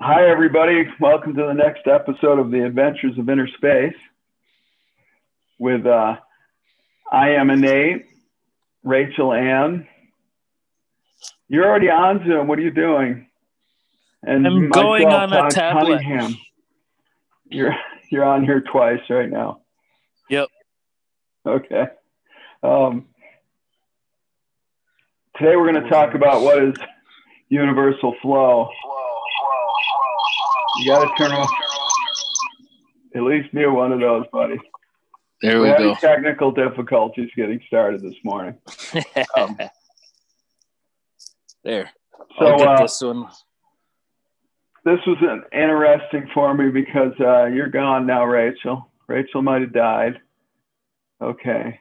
Hi, everybody. Welcome to the next episode of the Adventures of Inner Space with I am Innate, Rachel Ann. You're already on Zoom. What are you doing? And I'm going on a Todd tablet. Cunningham. You're on here twice right now. Yep. Okay. Today we're going to talk about what is universal flow. You got to turn off, at least mute one of those, buddy. There We're we having go. technical difficulties getting started this morning. There. So, I'll get this one. This was an interesting for me because you're gone now, Rachel. Rachel might have died. Okay.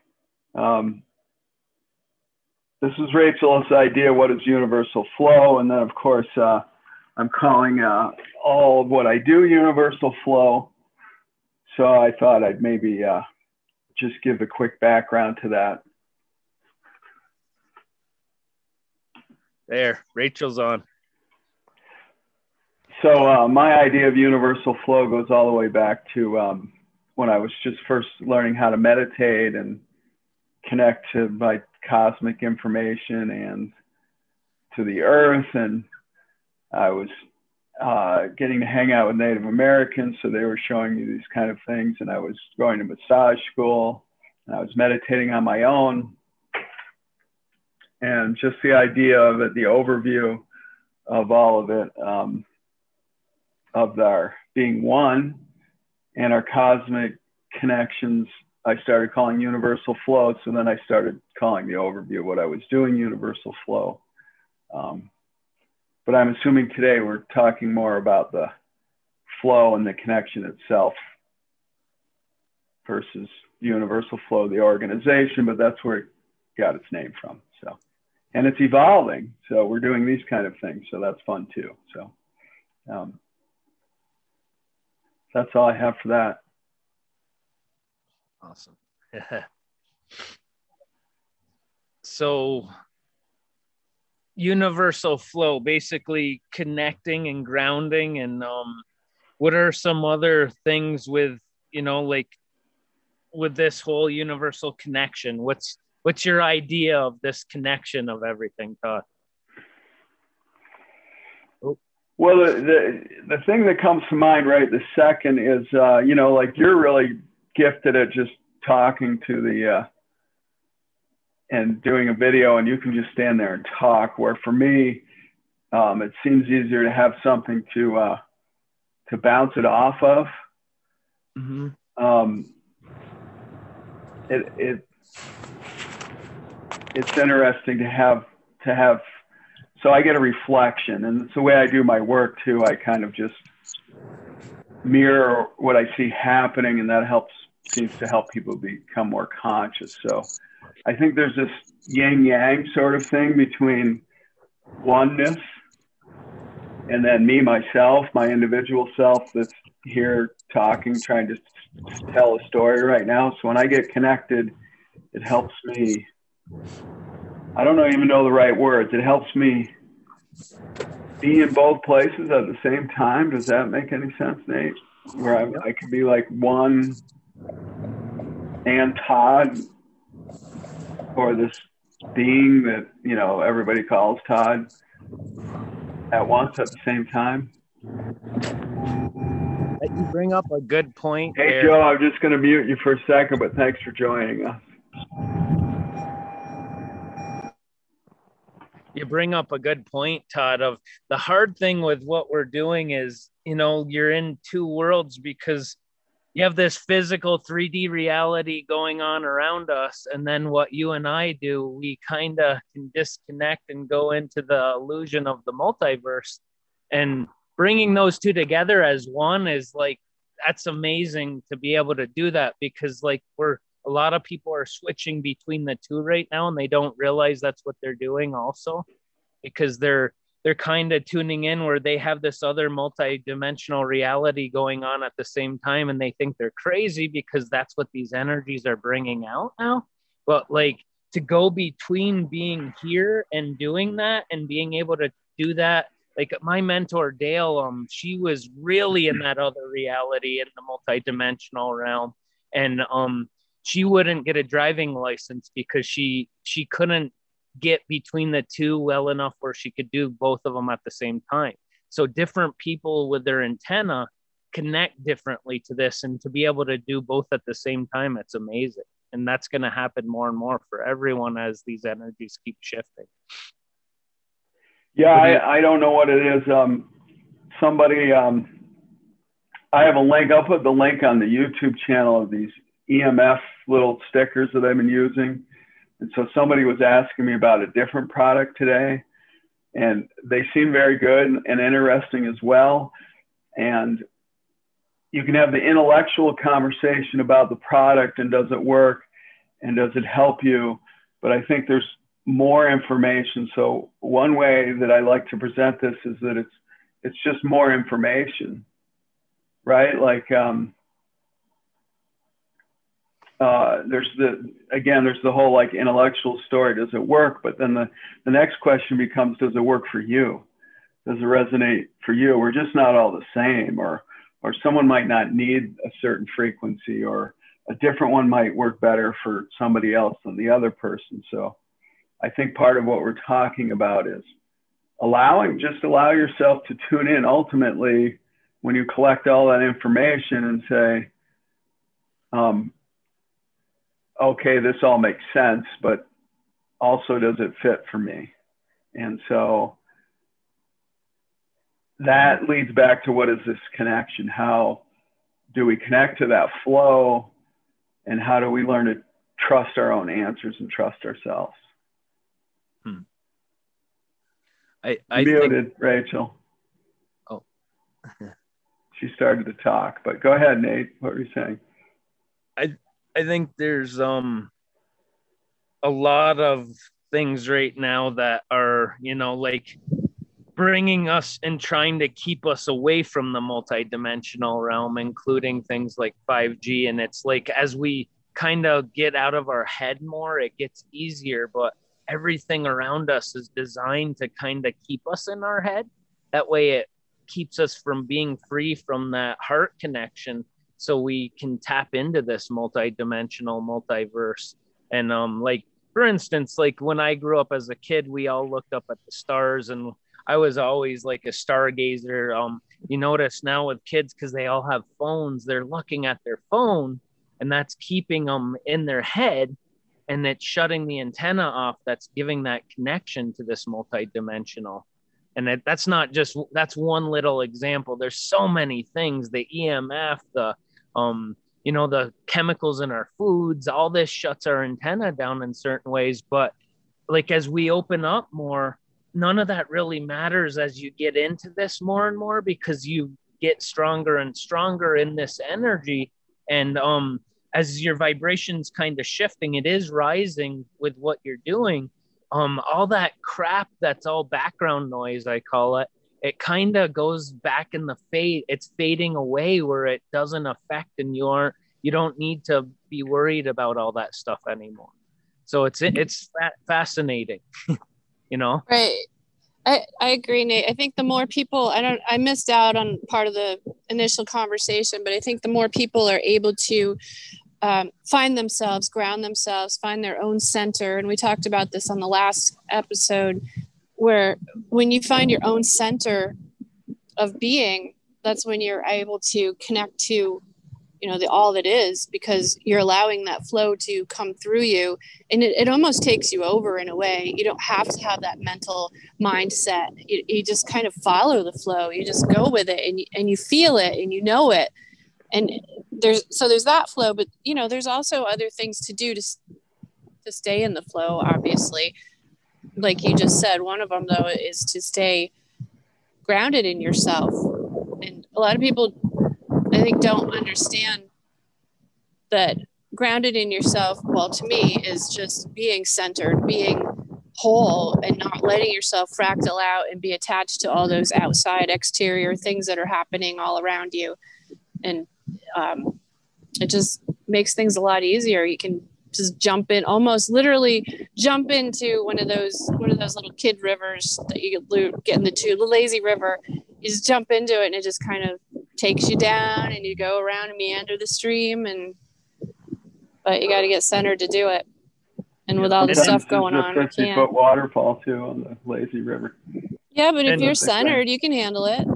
This is Rachel's idea, what is universal flow? And then, of course, I'm calling all of what I do universal flow. So I thought I'd maybe just give a quick background to that. There. Rachel's on. So my idea of universal flow goes all the way back to when I was just first learning how to meditate and connect to my cosmic information and to the earth. And I was getting to hang out with Native Americans, so they were showing me these kind of things. And I was going to massage school, and I was meditating on my own. And just the idea of it, the overview of all of it, of our being one and our cosmic connections, I started calling universal flow. So then I started calling the overview of what I was doing universal flow. But I'm assuming today we're talking more about the flow and the connection itself versus universal flow, the organization, but that's where it got its name from. So, and it's evolving. So we're doing these kind of things. So that's fun too. So that's all I have for that. Awesome. So universal flow, basically connecting and grounding. And what are some other things with, like with this whole universal connection? What's your idea of this connection of everything, Todd? Well, the thing that comes to mind right this second is, like you're really gifted at just talking to the, and doing a video, and you can just stand there and talk, where for me, it seems easier to have something to bounce it off of. Mm-hmm. It's interesting to have, so I get a reflection, and it's the way I do my work too. I kind of just mirror what I see happening, and that seems to help people become more conscious. So I think there's this yin yang sort of thing between oneness and then me, myself, my individual self that's here talking, trying to tell a story right now. So when I get connected, it helps me, I don't even know the right words. It helps me be in both places at the same time. Does that make any sense, Nate? Where I can be like one and Todd, or this being that, everybody calls Todd, at once at the same time. You bring up a good point. Hey, Joe, I'm just going to mute you for a second, but thanks for joining us. You bring up a good point, Todd, of the hard thing with what we're doing is, you're in two worlds, because you have this physical 3D reality going on around us. And then what you and I do, we kind of can disconnect and go into the illusion of the multiverse. And bringing those two together as one is like, that's amazing to be able to do that, because like a lot of people are switching between the two right now, and they don't realize that's what they're doing also, because they're kind of tuning in where they have this other multi-dimensional reality going on at the same time, and they think they're crazy because that's what these energies are bringing out now. But like, to go between being here and doing that, and being able to do that like my mentor Dale, she was really in that other reality in the multidimensional realm, and she wouldn't get a driving license because she couldn't get between the two well enough where she could do both of them at the same time. So different people with their antenna connect differently to this, and to be able to do both at the same time, it's amazing. And that's going to happen more and more for everyone as these energies keep shifting. Yeah, I don't know what it is. Somebody, I have a link. I'll put the link on the YouTube channel of these EMF little stickers that I've been using. And so somebody was asking me about a different product today, and they seem very good and interesting as well. And you can have the intellectual conversation about the product and does it work and does it help you? But I think there's more information. So one way that I like to present this is that it's just more information, right? Like there's the whole like intellectual story. Does it work? But then the next question becomes, does it work for you? Does it resonate for you? We're just not all the same, or someone might not need a certain frequency, or a different one might work better for somebody else than the other person. So I think part of what we're talking about is allow yourself to tune in ultimately when you collect all that information and say, okay, this all makes sense, but also does it fit for me? And so that leads back to, what is this connection? How do we connect to that flow? And how do we learn to trust our own answers and trust ourselves? I muted, think... Rachel. Oh. She started to talk, but go ahead, Nate. What were you saying? I think there's a lot of things right now that are, like bringing us and trying to keep us away from the multidimensional realm, including things like 5G. And it's like, as we kind of get out of our head more, it gets easier, but everything around us is designed to kind of keep us in our head. That way it keeps us from being free from that heart connection, so we can tap into this multidimensional multiverse. And like, for instance, like when I grew up as a kid, we all looked up at the stars, and I was always like a stargazer. You notice now with kids, because they all have phones, they're looking at their phone, and that's keeping them in their head, and it's shutting the antenna off. That's giving that connection to this multidimensional. And that's one little example. There's so many things, the EMF, the chemicals in our foods, all this shuts our antenna down in certain ways. But like, as we open up more, none of that really matters as you get into this more and more, because you get stronger and stronger in this energy. And as your vibration's kind of shifting, it is rising with what you're doing. All that crap that's all background noise, I call it, it kind of goes back in the fade. It's fading away where it doesn't affect, and you don't need to be worried about all that stuff anymore. So it's fascinating, Right. I agree, Nate. I think the more people, I missed out on part of the initial conversation, but I think the more people are able to find themselves, ground themselves, find their own center. And we talked about this on the last episode, where when you find your own center of being, that's when you're able to connect to, the all that is, because you're allowing that flow to come through you. And it almost takes you over in a way. You don't have to have that mental mindset. You just kind of follow the flow. You just go with it, and you feel it, and you know it. And there's that flow, but there's also other things to do to stay in the flow, obviously. Like you just said, one of them though is to stay grounded in yourself. And a lot of people, I think, don't understand that grounded in yourself, well, to me, is just being centered, being whole, and not letting yourself fractal out and be attached to all those outside exterior things that are happening all around you. And it just makes things a lot easier. You can just jump in, almost literally jump into one of those little kid rivers that you get in the lazy river. You just jump into it and it just kind of takes you down and you go around and meander the stream, but you got to get centered to do it. And with all the stuff going on, there's a 50-foot waterfall too on the lazy river. Yeah, but if you're centered, you can handle it.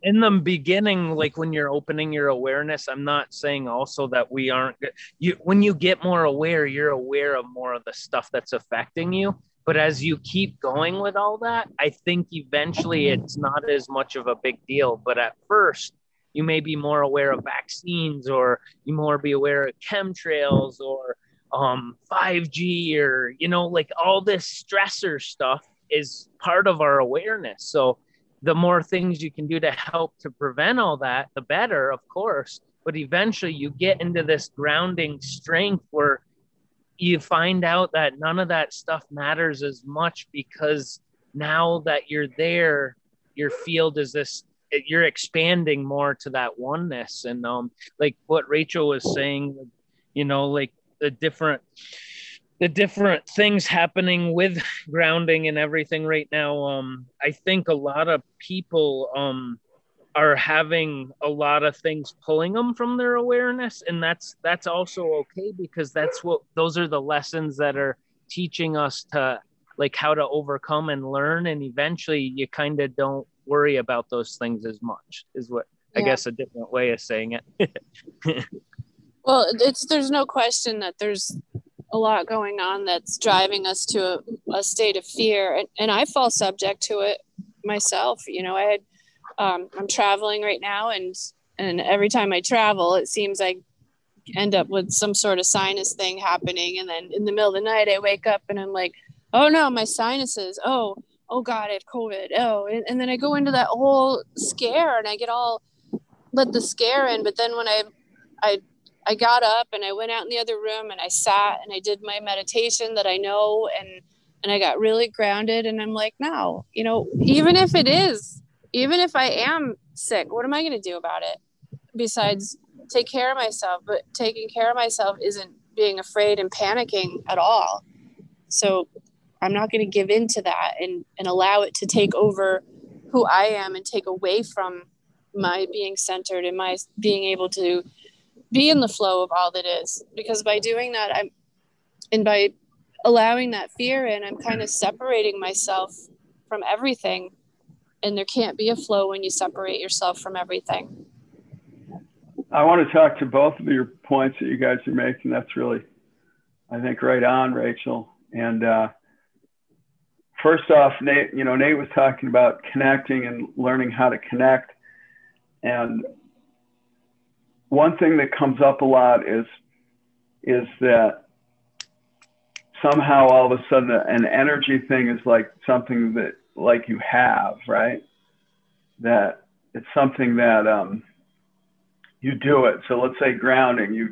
in the beginning, like when you're opening your awareness, I'm not saying also that when you get more aware, you're aware of more of the stuff that's affecting you. But as you keep going with all that, I think eventually it's not as much of a big deal. But at first, you may be more aware of vaccines, or you more be aware of chemtrails, or 5G, or, like all this stressor stuff is part of our awareness. So the more things you can do to help to prevent all that, the better, of course. But eventually you get into this grounding strength where you find out that none of that stuff matters as much, because now that you're there, your field is you're expanding more to that oneness. And like what Rachel was saying, like the different things happening with grounding and everything right now. I think a lot of people are having a lot of things pulling them from their awareness, and that's also okay, because those are the lessons that are teaching us to, like, how to overcome and learn, and eventually you kind of don't worry about those things as much, is what I guess a different way of saying it. Well, there's no question that there's a lot going on that's driving us to a state of fear, and I fall subject to it myself. I'm traveling right now, and every time I travel, it seems I end up with some sort of sinus thing happening, and then in the middle of the night I wake up and I'm like, oh no, my sinuses, oh God, I have COVID, and then I go into that whole scare, and I let the scare in. But then when I got up and I went out in the other room and I sat and I did my meditation that I know, and I got really grounded, and I'm like, no, even if I am sick, what am I going to do about it besides take care of myself? But taking care of myself isn't being afraid and panicking at all. So I'm not going to give in to that and allow it to take over who I am and take away from my being centered and my being able to be in the flow of all that is. Because by doing that, by allowing that fear in, I'm kind of separating myself from everything. And there can't be a flow when you separate yourself from everything. I want to talk to both of your points that you guys are making. That's really, I think, right on, Rachel. And first off, Nate was talking about connecting and learning how to connect. And one thing that comes up a lot is that somehow all of a sudden an energy thing is like something that, like, you have, right? That it's something that you do it. So let's say grounding, you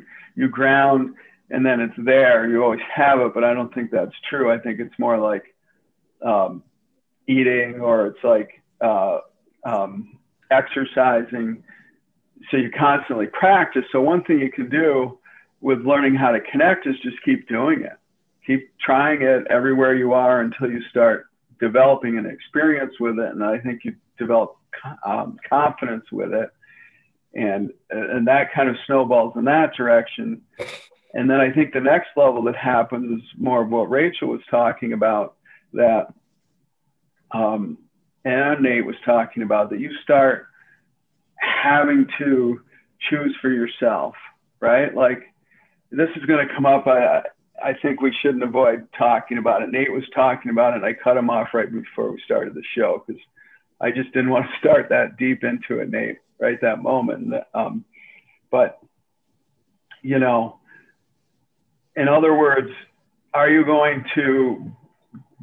ground and then it's there, you always have it, but I don't think that's true. I think it's more like eating, or it's like exercising. So you constantly practice. So one thing you can do with learning how to connect is just keep doing it. Keep trying it everywhere you are until you start developing an experience with it. And I think you develop confidence with it. And that kind of snowballs in that direction. And then I think the next level that happens is more of what Rachel was talking about, that and Nate was talking about, that you start having to choose for yourself, right? Like, this is going to come up. I think we shouldn't avoid talking about it. Nate was talking about it, and I cut him off right before we started the show because I just didn't want to start that deep into it, Nate, right that moment. But, in other words, are you going to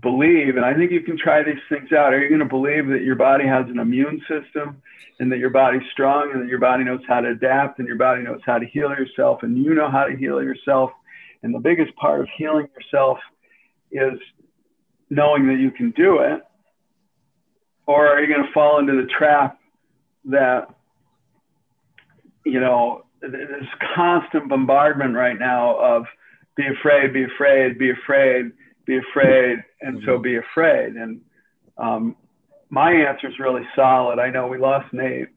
believe, and I think you can try these things out, are you going to believe that your body has an immune system and that your body's strong and that your body knows how to adapt and your body knows how to heal yourself and you know how to heal yourself? And the biggest part of healing yourself is knowing that you can do it. Or are you going to fall into the trap that, this constant bombardment right now of be afraid, be afraid, be afraid, be afraid, and so be afraid. And my answer is really solid. I know we lost Nate.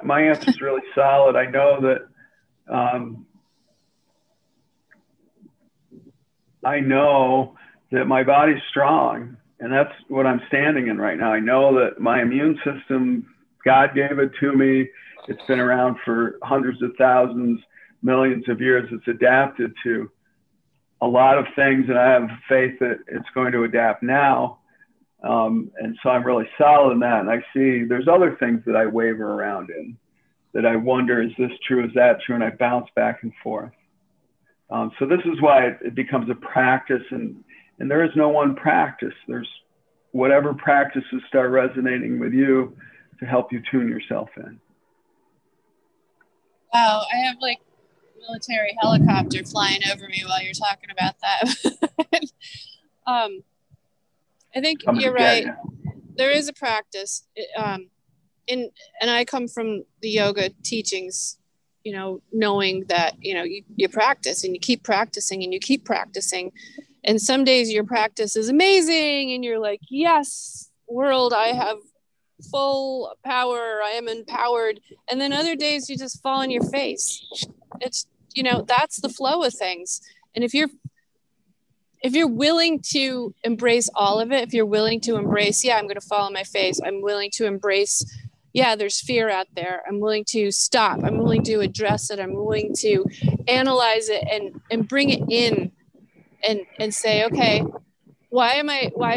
My answer is really solid. I know that my body's strong, and that's what I'm standing in right now. I know that my immune system, God gave it to me. It's been around for hundreds of thousands, millions of years. It's adapted to a lot of things, and I have faith that it's going to adapt now. And so I'm really solid in that. And I see there's other things that I waver around in that I wonder, is this true? Is that true? And I bounce back and forth. So this is why it becomes a practice, and there is no one practice. There's whatever practices start resonating with you to help you tune yourself in. Wow, I have like military helicopter flying over me while you're talking about that. I think you're right. There is a practice. And I come from the yoga teachings, you know, knowing that, you know, you practice and you keep practicing and you keep practicing. And some days your practice is amazing and you're like, yes, world, I have full power. I am empowered. And then other days you just fall on your face. It's, you know, that's the flow of things. And if you're willing to embrace all of it, if you're willing to embrace, yeah, I'm going to fall on my face. I'm willing to embrace, yeah, there's fear out there. I'm willing to stop. I'm willing to address it. I'm willing to analyze it and bring it in and say, okay, why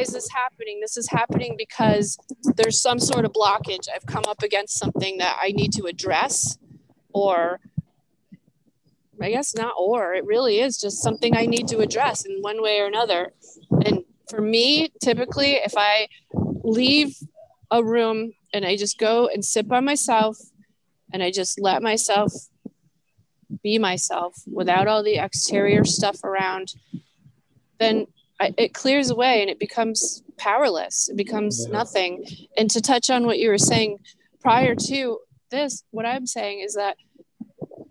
is this happening? This is happening because there's some sort of blockage. I've come up against something that I need to address, or I guess not, or it really is just something I need to address in one way or another. And for me, typically, if I leave a room and I just go and sit by myself and I just let myself be myself without all the exterior stuff around, then it clears away and it becomes powerless. It becomes nothing. And to touch on what you were saying prior to this, what I'm saying is that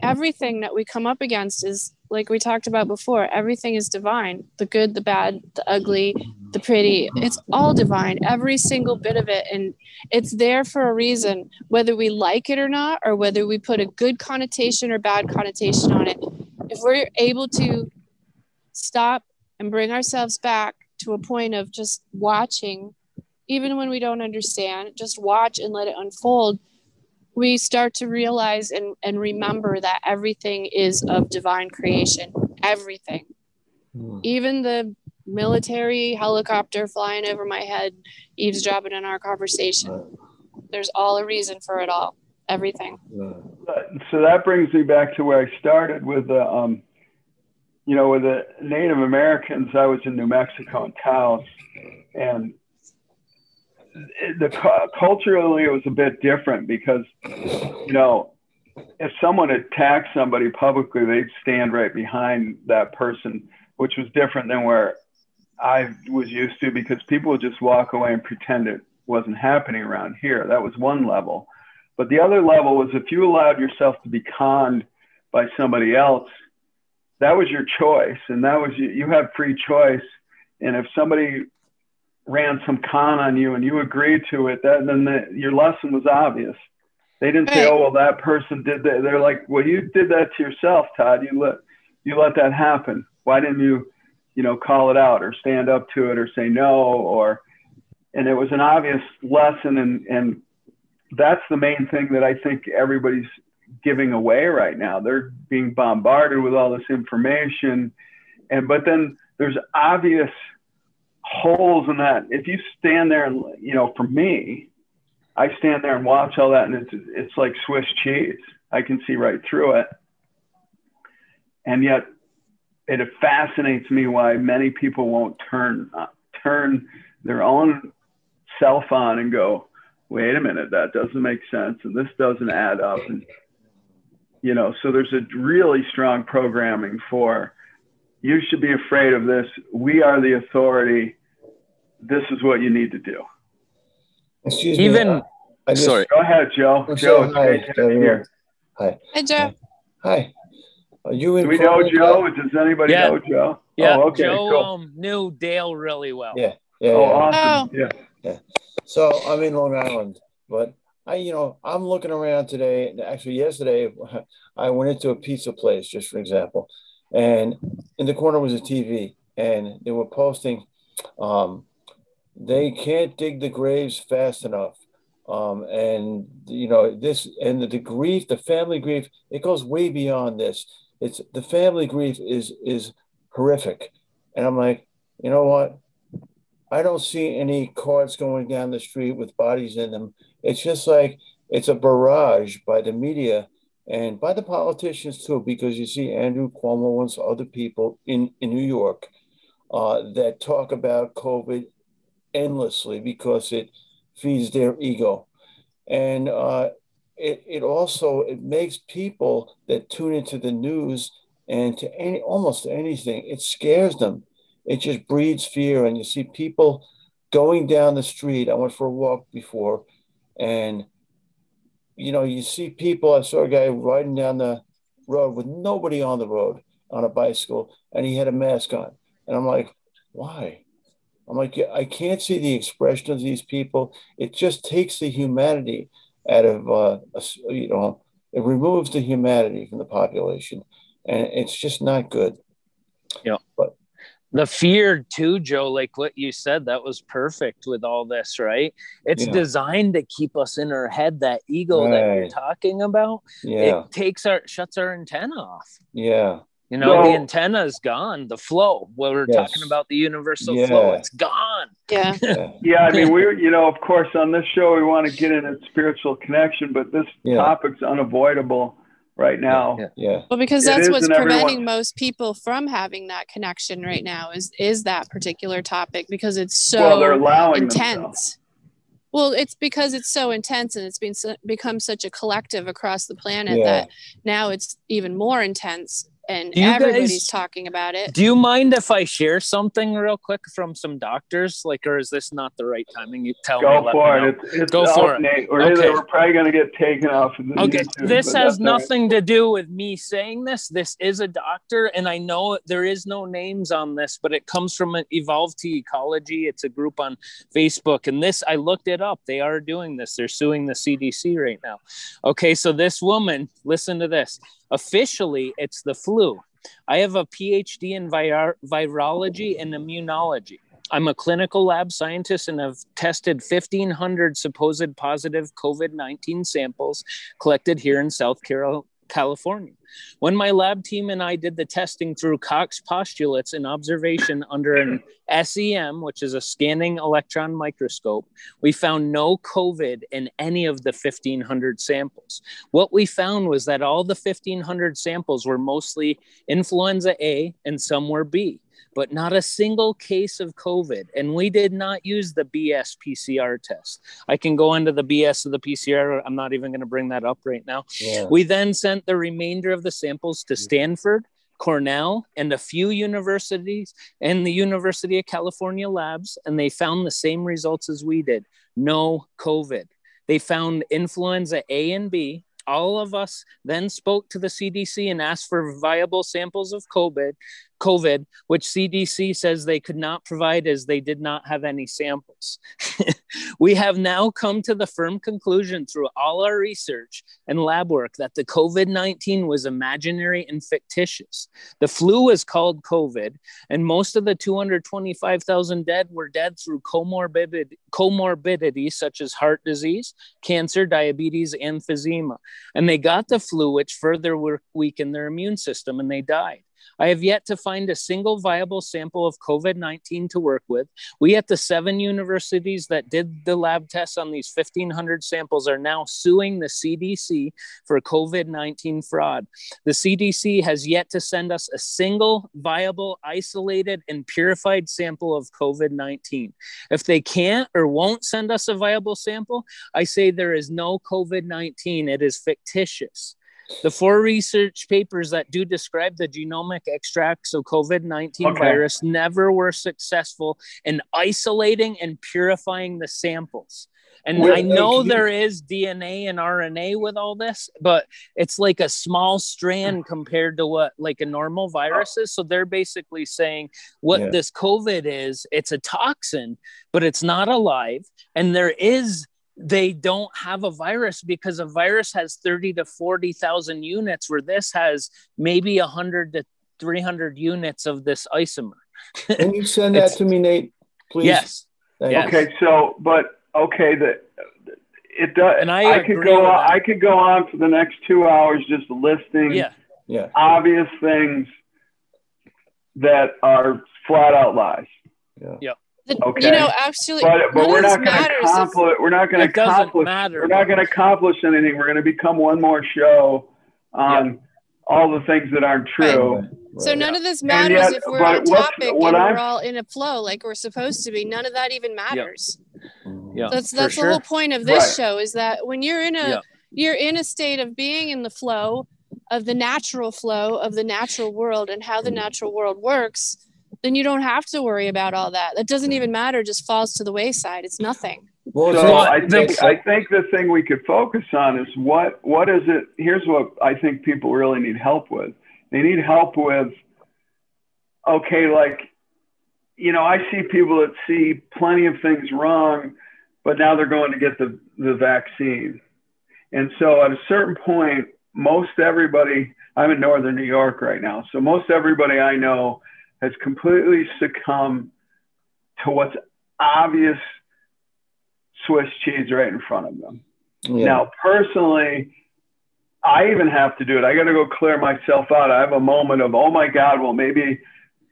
everything that we come up against is, like we talked about before, everything is divine. The good, the bad, the ugly, the pretty, it's all divine, every single bit of it. And it's there for a reason, whether we like it or not, or whether we put a good connotation or bad connotation on it. If we're able to stop and bring ourselves back to a point of just watching, even when we don't understand, just watch and let it unfold, we start to realize and remember that everything is of divine creation. Everything. Even the military helicopter flying over my head, eavesdropping on our conversation. There's all a reason for it all. Everything. So that brings me back to where I started with the, with the Native Americans. I was in New Mexico in Taos, and culturally it was a bit different because, if someone attacked somebody publicly, they'd stand right behind that person, which was different than where I was used to, because people would just walk away and pretend it wasn't happening around here. That was one level. But the other level was, if you allowed yourself to be conned by somebody else, that was your choice. And that was, you had free choice. And if somebody ran some con on you and you agreed to it, then your lesson was obvious. They didn't say, oh, well, that person did that. They're like, well, you did that to yourself, Todd. You let that happen. Why didn't you, call it out or stand up to it or say no? And it was an obvious lesson. And that's the main thing that I think everybody's giving away right now. They're being bombarded with all this information. But then there's obvious holes in that. If you stand there and, for me, I stand there and watch all that, and it's like Swiss cheese. I can see right through it. And yet it fascinates me why many people won't turn their own self on and go, wait a minute, that doesn't make sense, and this doesn't add up. And, so there's a really strong programming for, you should be afraid of this. We are the authority. This is what you need to do. Excuse me. Sorry. Go ahead, Joe. Joe, it's hi, great to have you here. Hi. Hi, Joe. Hi. Are you in? Do we know Joe? Does anybody know Joe? Yeah. Oh, okay. Joe Cool. knew Dale really well. Yeah. Awesome. Oh. Yeah. So I'm in Long Island, but I'm looking around today. Actually, yesterday I went into a pizza place, just for example, and in the corner was a TV, and they were posting, they can't dig the graves fast enough. And this and the grief, the family grief, it goes way beyond this. It's the family grief is horrific. And I'm like, you know what? I don't see any carts going down the street with bodies in them. It's just like it's a barrage by the media and by the politicians too, because you see Andrew Cuomo and some other people in New York that talk about COVID endlessly because it feeds their ego. And it also it makes people that tune into the news and to almost anything, it scares them. It just breeds fear. And you see people going down the street. I went for a walk before, and you see people. I saw a guy riding down the road with nobody on the road on a bicycle, and he had a mask on. And I'm like, why? I'm like, I can't see the expression of these people. It just takes the humanity out of, it removes the humanity from the population, and it's just not good. Yeah. But the fear too, Joe, like what you said, that was perfect with all this, right? It's designed to keep us in our head, that ego that you're talking about. Yeah. It shuts our antenna off. Yeah. The antenna is gone. The flow, what we're talking about, the universal flow, it's gone. Yeah. Yeah. I mean, of course, on this show, we want to get into spiritual connection, but this topic's unavoidable right now. Yeah. Well, because that's what's preventing most people from having that connection right now is that particular topic, because it's so they're allowing intense. Themselves. Well, it's because it's so intense and it's become such a collective across the planet that now it's even more intense. And everybody's talking about it. Do you mind if I share something real quick from some doctors? Or is this not the right timing? You tell me. Go for it. It's Go for it. Nate. We're probably going to get taken off of the YouTube. This has nothing to do with me saying this. This is a doctor, and I know there is no names on this, but it comes from Evolve to Ecology. It's a group on Facebook, and I looked it up. They are doing this. They're suing the CDC right now. Okay, so this woman, listen to this. Officially, it's the flu. I have a PhD in virology and immunology. I'm a clinical lab scientist and have tested 1,500 supposed positive COVID-19 samples collected here in South California. When my lab team and I did the testing through Cox postulates and observation under an SEM, which is a scanning electron microscope, we found no COVID in any of the 1,500 samples. What we found was that all the 1,500 samples were mostly influenza A and some were B, but not a single case of COVID. And we did not use the BS PCR test. I can go into the BS of the PCR. I'm not even going to bring that up right now. Yeah. We then sent the remainder of the samples to Stanford, Cornell, and a few universities and the University of California labs, and they found the same results as we did. No COVID. They found influenza A and B. All of us then spoke to the CDC and asked for viable samples of COVID, which CDC says they could not provide as they did not have any samples. We have now come to the firm conclusion through all our research and lab work that the COVID-19 was imaginary and fictitious. The flu is called COVID, and most of the 225,000 dead were dead through comorbidities such as heart disease, cancer, diabetes, and emphysema. And they got the flu, which further weakened their immune system, and they died. I have yet to find a single viable sample of COVID-19 to work with. We at the 7 universities that did the lab tests on these 1,500 samples are now suing the CDC for COVID-19 fraud. The CDC has yet to send us a single viable, isolated, and purified sample of COVID-19. If they can't or won't send us a viable sample, I say there is no COVID-19. It is fictitious. The 4 research papers that do describe the genomic extracts of COVID-19 virus never were successful in isolating and purifying the samples. And I know there is DNA and RNA with all this, but it's like a small strand compared to what like a normal virus is. So they're basically saying what this COVID is, it's a toxin, but it's not alive. And they don't have a virus because a virus has 30 to 40,000 units, where this has maybe 100 to 300 units of this isomer. Can you send that to me, Nate, please? Yes. Okay. So, it does. And I could go on for the next 2 hours just listing obvious things that are flat out lies. Yeah. Okay. You know, actually, but we're not going to accomplish. We're not going to accomplish. We're not going to accomplish anything. We're going to become one more show on all the things that aren't true. Right. So none of this matters if we're on topic and we're all in a flow like we're supposed to be. None of that even matters. Yeah. That's the whole point of this show, is that when you're in a state of being in the flow of the natural world and how the natural world works, then you don't have to worry about all that. That doesn't even matter, just falls to the wayside. It's nothing. So I think the thing we could focus on is what is it? Here's what I think people really need help with. They need help with, I see people that see plenty of things wrong, but now they're going to get the vaccine. And so at a certain point, most everybody, I'm in Northern New York right now, so most everybody I know has completely succumbed to what's obvious Swiss cheese right in front of them. Yeah. Now, personally, I even have to do it. I got to go clear myself out. I have a moment of, oh my God, well, maybe,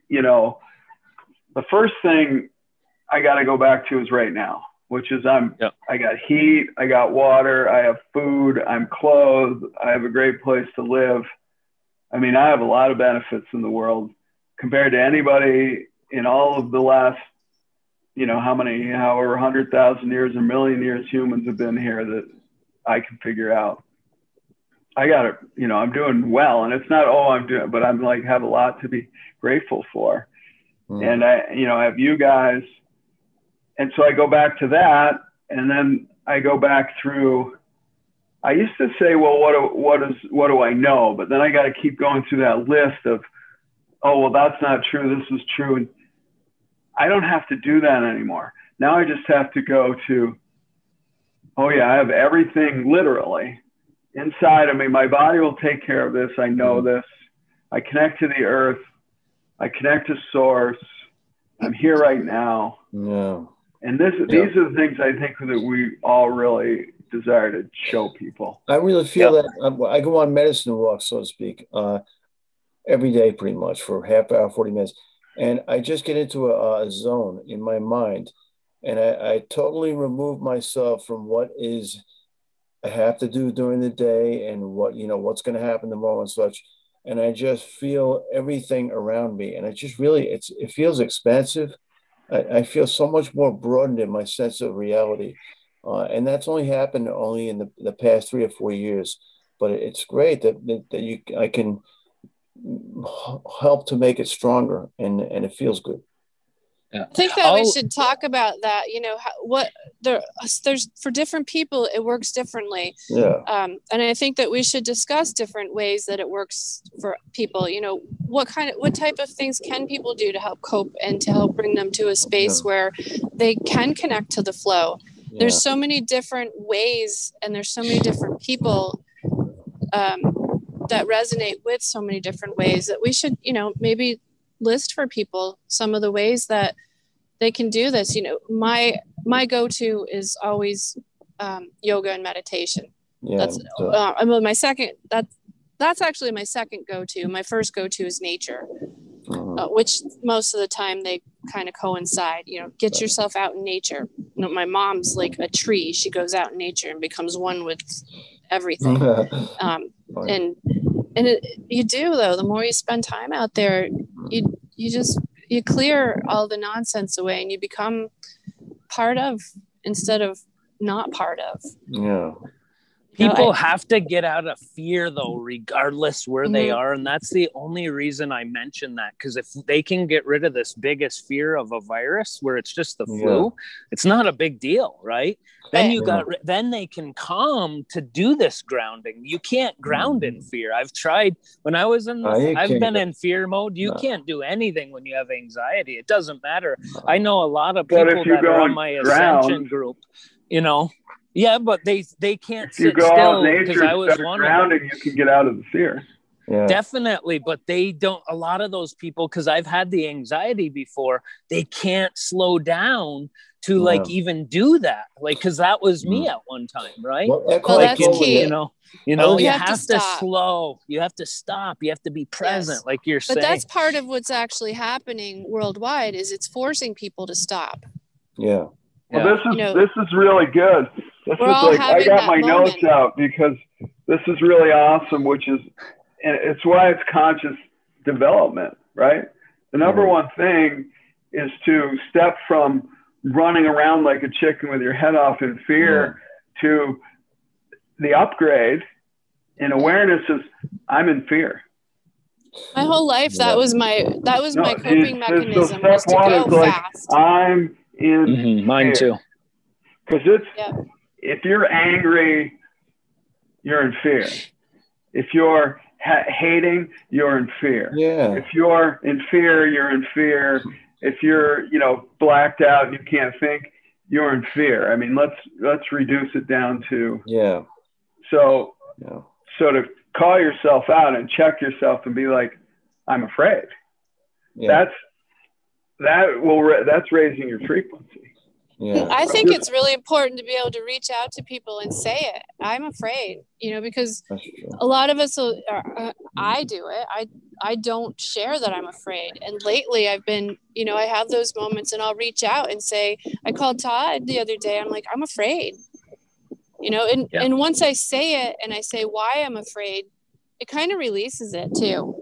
the first thing I got to go back to is right now, which is I got heat, I got water, I have food, I'm clothed, I have a great place to live. I mean, I have a lot of benefits in the world compared to anybody in all of the last, however 100,000 years or million years humans have been here that I can figure out. I got it, I'm doing well, and it's not I'm doing, but I'm have a lot to be grateful for. And I have you guys. And so I go back to that, and then I go back through, I used to say, well, what do I know? But then I got to keep going through that list of, oh, well, that's not true. This is true. And I don't have to do that anymore. Now I just have to go to, I have everything literally inside of me. My body will take care of this. I know this. I connect to the earth. I connect to source. I'm here right now. Yeah. And these are the things I think that we all really desire to show people. I really feel that I go on medicine walks, so to speak, every day pretty much for half hour, 40 minutes. And I just get into a zone in my mind. And I totally remove myself from what is I have to do during the day and what's going to happen tomorrow and such. And I just feel everything around me. And it just really, it feels expansive. I feel so much more broadened in my sense of reality. And that's only happened in the past 3 or 4 years. But it's great that I can help to make it stronger, and it feels good. Yeah. I think that we should talk about that. There's for different people, it works differently. Yeah. And I think that we should discuss different ways that it works for people. What type of things can people do to help cope and to help bring them to a space where they can connect to the flow. Yeah. There's so many different ways, and there's so many different people that resonate with so many different ways that we should, maybe list for people some of the ways that they can do this. My go-to is always yoga and meditation. Yeah, my second. That's actually my second go-to. My first go-to is nature, which most of the time they kind of coincide. Get yourself out in nature. My mom's like a tree. She goes out in nature and becomes one with everything. You do, though. The more you spend time out there, you clear all the nonsense away, and you become part of instead of not part of. Yeah. People have to get out of fear, though, regardless where they are. And that's the only reason I mention that, because if they can get rid of this biggest fear of a virus where it's just the flu, it's not a big deal, right? Then then they can calm to do this grounding. You can't ground in fear. I've tried when I was I've been in fear mode. You can't do anything when you have anxiety. It doesn't matter. I know a lot of people that are on my ascension group, you know. Yeah, but they can't sit still, because I was one grounding, you can get out of the fear. Yeah. Definitely, but they don't. A lot of those people, because I've had the anxiety before, they can't slow down to like even do that. Like, because that was me at one time, right? Well, that's key. You know, you have to slow. You have to stop. You have to be present, like you're saying. But that's part of what's actually happening worldwide. Is it's forcing people to stop. Yeah. Well, this is really good. This is like, I got my notes out because this is really awesome, and it's why it's conscious development, right? The number one thing is to step from running around like a chicken with your head off in fear to the upgrade in awareness is, I'm in fear. My whole life, that was my coping mechanism. So step one is like, I'm in mine too. Because if you're angry, you're in fear. If you're hating, you're in fear. Yeah. If you're in fear, you're in fear. If you're, blacked out and you can't think, you're in fear. I mean, let's reduce it down to So to call yourself out and check yourself and be like, I'm afraid. Yeah. That's raising your frequency. Yeah. I think it's really important to be able to reach out to people and say it. I'm afraid, because a lot of us, I do it. I don't share that I'm afraid. And lately I've been, I have those moments and I'll reach out and say, I called Todd the other day. I'm like, I'm afraid, and once I say it and I say why I'm afraid, it kind of releases it too.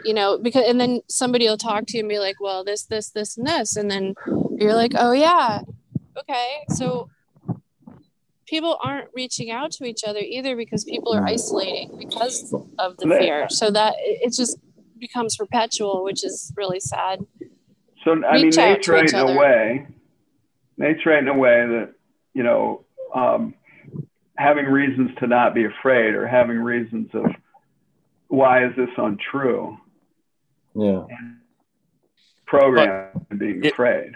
Because, and then somebody will talk to you and be like, well, this, and this. And then you're like, oh yeah. Okay. So people aren't reaching out to each other either, because people are isolating because of the fear. So that it just becomes perpetual, which is really sad. So, Nate's right in a way that, having reasons to not be afraid, or having reasons of why is this untrue? Yeah. Program being afraid.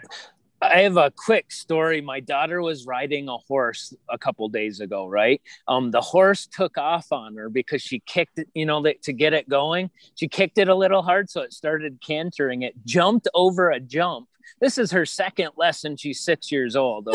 I have a quick story. My daughter was riding a horse a couple days ago, right? The horse took off on her because she kicked it, to get it going. She kicked it a little hard, so it started cantering. It jumped over a jump. This is her second lesson. She's 6 years old.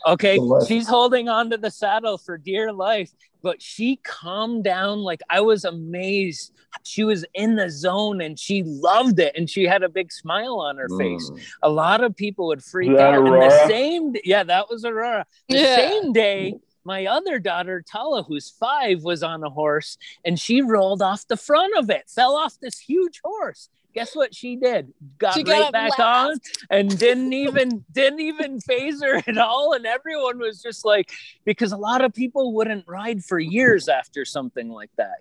Okay. She's holding on to the saddle for dear life, but she calmed down. Like, I was amazed. She was in the zone and she loved it. And she had a big smile on her face. A lot of people would freak out. And that was Aurora. The same day, my other daughter, Tala, who's 5, was on a horse, and she rolled off the front of it, fell off this huge horse. Guess what she did? Got right back on and didn't even phase her at all. And everyone was just like, because a lot of people wouldn't ride for years after something like that.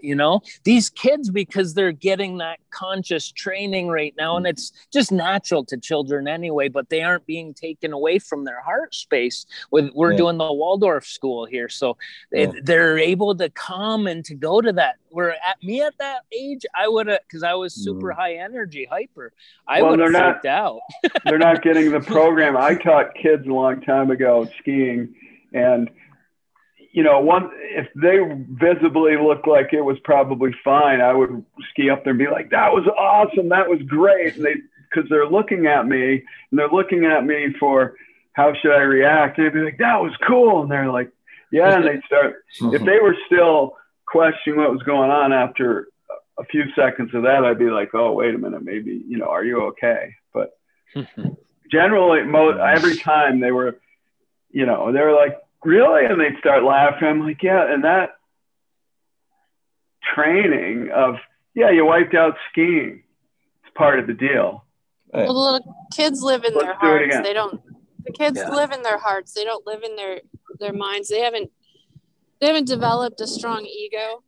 These kids, because they're getting that conscious training right now, and it's just natural to children anyway, but they aren't being taken away from their heart space. We're doing the Waldorf school here. So they're able to come and to go to that. At that age, I would have, because I was super high energy, hyper. I would have freaked out. They're not getting the program. I taught kids a long time ago skiing, and if they visibly looked like it was probably fine, I would ski up there and be like, "That was awesome, that was great," and because they're looking at me for how should I react, and they'd be like, "That was cool," and they're like, "Yeah," and they start. If they were still questioning what was going on after a few seconds of that, I'd be like, oh, wait a minute, maybe, are you okay? But generally, every time they were like, really? And they'd start laughing. I'm like, yeah. And that training of, you wiped out skiing. It's part of the deal. Well, the little kids live in their hearts. The kids live in their hearts. They don't live in their minds. They haven't they haven't developed a strong ego,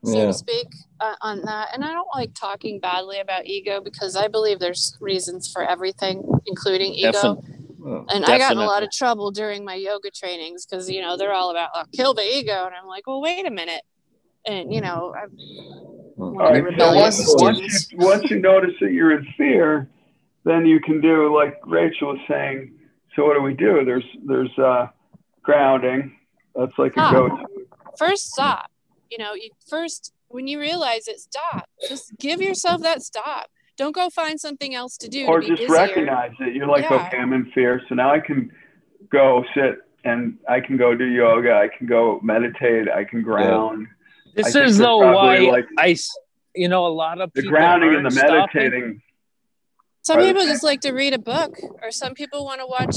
so to speak, on that. And I don't like talking badly about ego because I believe there's reasons for everything, including ego. And I got in a lot of trouble during my yoga trainings because, they're all about kill the ego. And I'm like, well, wait a minute. And, I'm one of the rebellious students. Once you notice that you're in fear, then you can do like Rachel was saying. So what do we do? There's grounding. That's like a go-to. First, stop. First, when you realize it, stop. Just give yourself that stop. Don't go find something else to do. Or to be just busier. recognize it. You're like, okay, I'm in fear. So now I can go sit and I can go do yoga. I can go meditate. I can ground. This is though why a lot of people the grounding and the meditating. Some people just like to read a book, or some people want to watch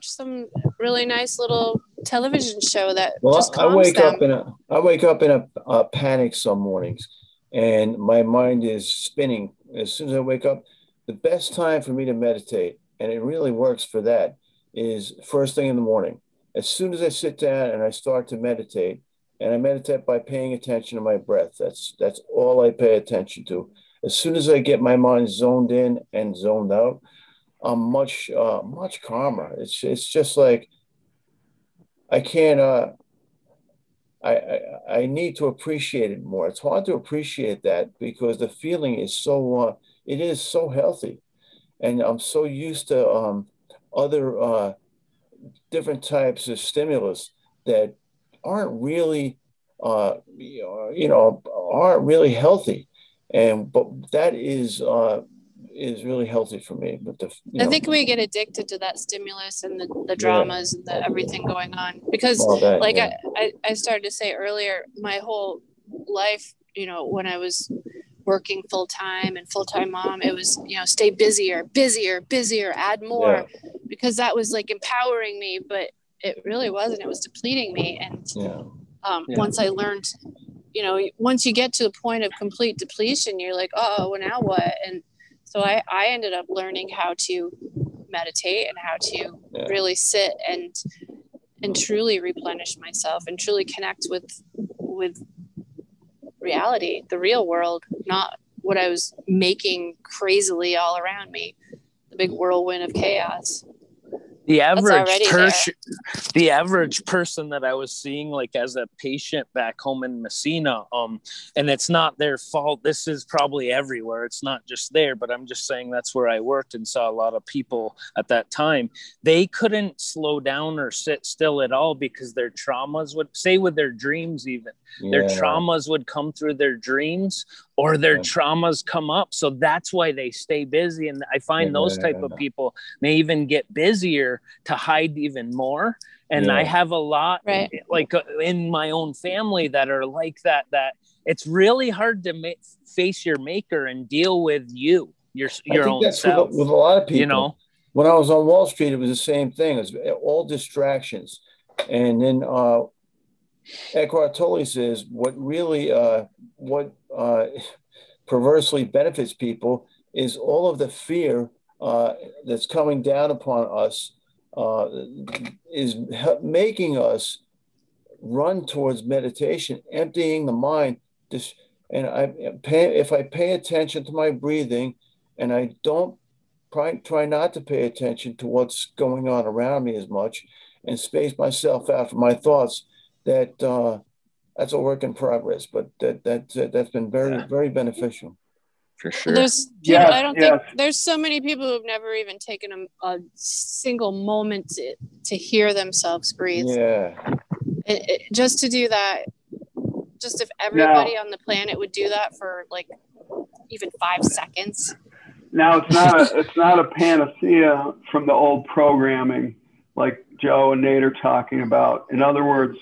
some really nice little television show that just calms them. I wake up in a panic some mornings, and my mind is spinning. As soon as I wake up, the best time for me to meditate, and it really works for that, is first thing in the morning. As soon as I sit down and I start to meditate, and I meditate by paying attention to my breath. That's all I pay attention to. As soon as I get my mind zoned in and zoned out, I'm much calmer. It's just like I can't. I need to appreciate it more. It's hard to appreciate that because the feeling is so. It is so healthy, and I'm so used to other different types of stimulus that aren't really aren't really healthy, but that is really healthy for me. But I think we get addicted to that stimulus and the dramas and the everything going on because I started to say earlier, my whole life, when I was working full-time and full-time mom, it was, stay busier, add more, because that was like empowering me, but it really wasn't. It was depleting me. And once I learned, once you get to the point of complete depletion, you're like, oh, well, now what? And so I ended up learning how to meditate and how to really sit and truly replenish myself and truly connect with reality, the real world, not what I was making crazily all around me, the big whirlwind of chaos. The average person that I was seeing, like as a patient back home in Messina, and it's not their fault. This is probably everywhere. It's not just there, but I'm just saying that's where I worked and saw a lot of people at that time. They couldn't slow down or sit still at all because their traumas would say with their dreams, even their traumas would come through their dreams or their traumas come up. So that's why they stay busy. And I find those type of people may even get busier to hide even more. And I have a lot like in my own family that are like that it's really hard to face your maker and deal with your own self. With a lot of people, when I was on Wall Street, it was the same thing. It was all distractions. And then Eckhart Tolle says what really perversely benefits people is all of the fear that's coming down upon us is making us run towards meditation, emptying the mind. If I pay attention to my breathing, and I don't try not to pay attention to what's going on around me as much, and space myself out from my thoughts, that's a work in progress. But that's been very, very beneficial. For sure. I don't think there's so many people who've never even taken a single moment to hear themselves breathe. Yeah. Just to do that, just if everybody on the planet would do that for like even 5 seconds. Now it's not a panacea from the old programming like Joe and Nate are talking about. In other words,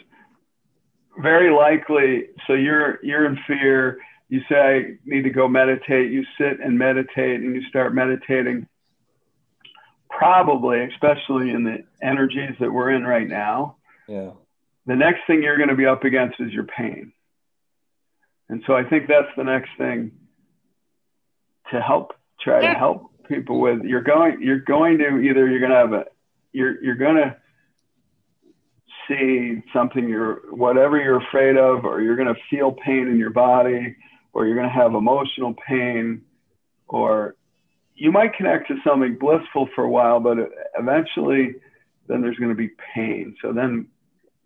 very likely, so you're in fear. You say, I need to go meditate. You sit and meditate and you start meditating. Probably, especially in the energies that we're in right now, the next thing you're going to be up against is your pain. And so I think that's the next thing to try to help people with. You're going to see something whatever you're afraid of, or you're going to feel pain in your body, or you're going to have emotional pain, or you might connect to something blissful for a while, but eventually then there's going to be pain. So then